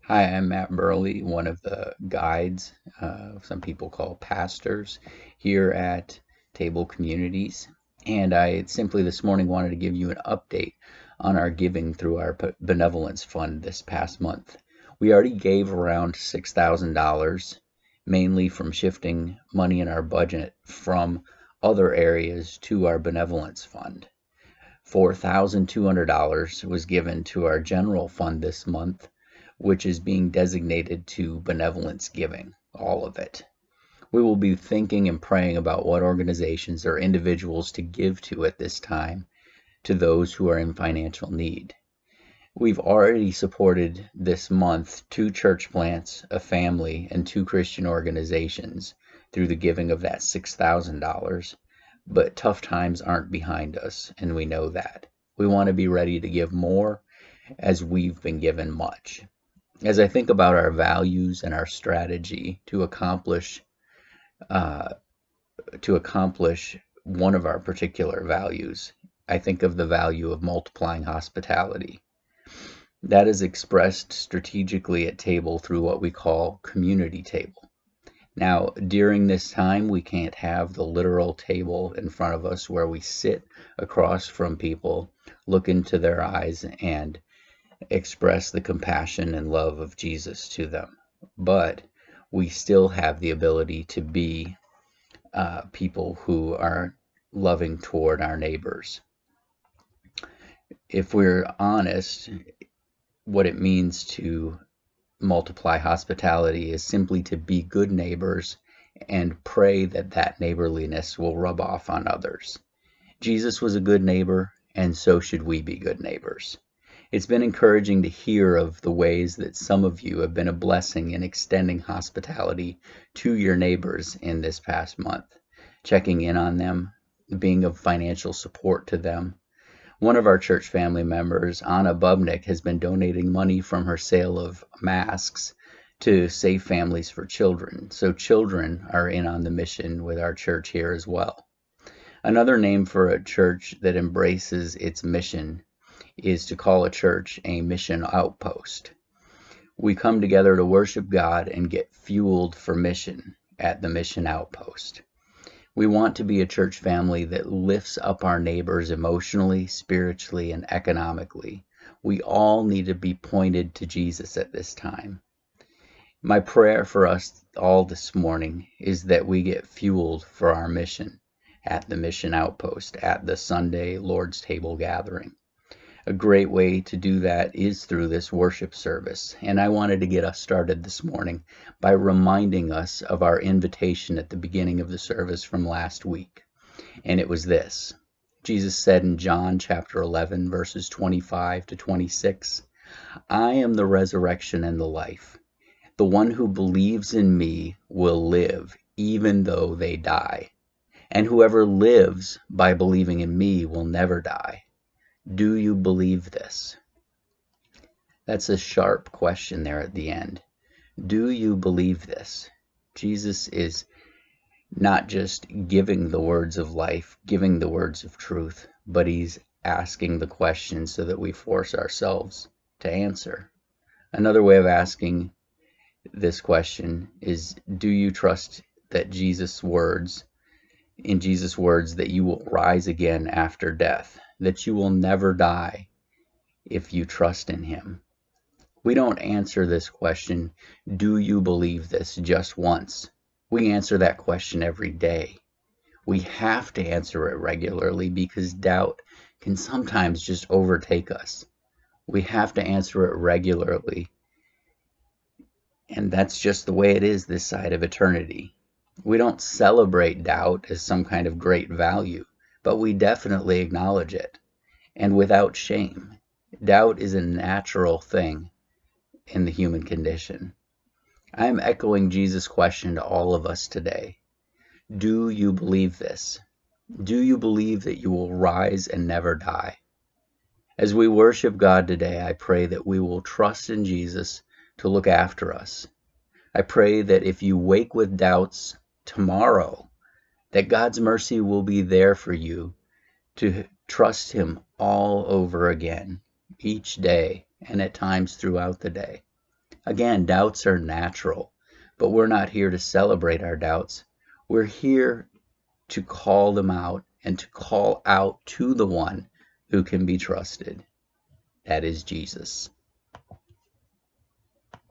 Hi, I'm Matt Burley, one of the guides, some people call pastors, here at Table Communities. And I simply this morning wanted to give you an update on our giving through our benevolence fund this past month. We already gave around $6,000, mainly from shifting money in our budget from other areas to our benevolence fund. $4,200 was given to our general fund this month, which is being designated to benevolence giving, all of it. We will be thinking and praying about what organizations or individuals to give to at this time to those who are in financial need. We've already supported this month 2 church plants, a family, and 2 Christian organizations through the giving of that $6,000. But tough times aren't behind us, and we know that. We want to be ready to give more as we've been given much. As I think about our values and our strategy uh, to accomplish one of our particular values, I think of the value of multiplying hospitality. That is expressed strategically at table through what we call community table. Now, during this time, we can't have the literal table in front of us where we sit across from people, look into their eyes, and express the compassion and love of Jesus to them. But we still have the ability to be people who are loving toward our neighbors. If we're honest, what it means to multiply hospitality is simply to be good neighbors and pray that that neighborliness will rub off on others. Jesus was a good neighbor, and so should we be good neighbors. It's been encouraging to hear of the ways that some of you have been a blessing in extending hospitality to your neighbors in this past month, checking in on them, being of financial support to them. One of our church family members, Anna Bubnick, has been donating money from her sale of masks to Safe Families for Children. So children are in on the mission with our church here as well. Another name for a church that embraces its mission is to call a church a mission outpost. We come together to worship God and get fueled for mission at the mission outpost. We want to be a church family that lifts up our neighbors emotionally, spiritually, and economically. We all need to be pointed to Jesus at this time. My prayer for us all this morning is that we get fueled for our mission at the mission outpost, at the Sunday Lord's Table gathering. A great way to do that is through this worship service, and I wanted to get us started this morning by reminding us of our invitation at the beginning of the service from last week. And it was this. Jesus said in John chapter 11, verses 25 to 26, "I am the resurrection and the life. The one who believes in me will live even though they die. And whoever lives by believing in me will never die. Do you believe this?" That's a sharp question there at the end. Do you believe this? Jesus is not just giving the words of life, giving the words of truth, but he's asking the question so that we force ourselves to answer. Another way of asking this question is, do you trust that in Jesus' words, that you will rise again after death, that you will never die if you trust in him? We don't answer this question, do you believe this, just once. We answer that question every day. We have to answer it regularly because doubt can sometimes just overtake us. We have to answer it regularly. And that's just the way it is this side of eternity. We don't celebrate doubt as some kind of great value, but we definitely acknowledge it, and without shame. Doubt is a natural thing in the human condition. I am echoing Jesus' question to all of us today. Do you believe this? Do you believe that you will rise and never die? As we worship God today, I pray that we will trust in Jesus to look after us. I pray that if you wake with doubts tomorrow, that God's mercy will be there for you to trust him all over again, each day and at times throughout the day. Again, doubts are natural, but we're not here to celebrate our doubts. We're here to call them out and to call out to the one who can be trusted. That is Jesus.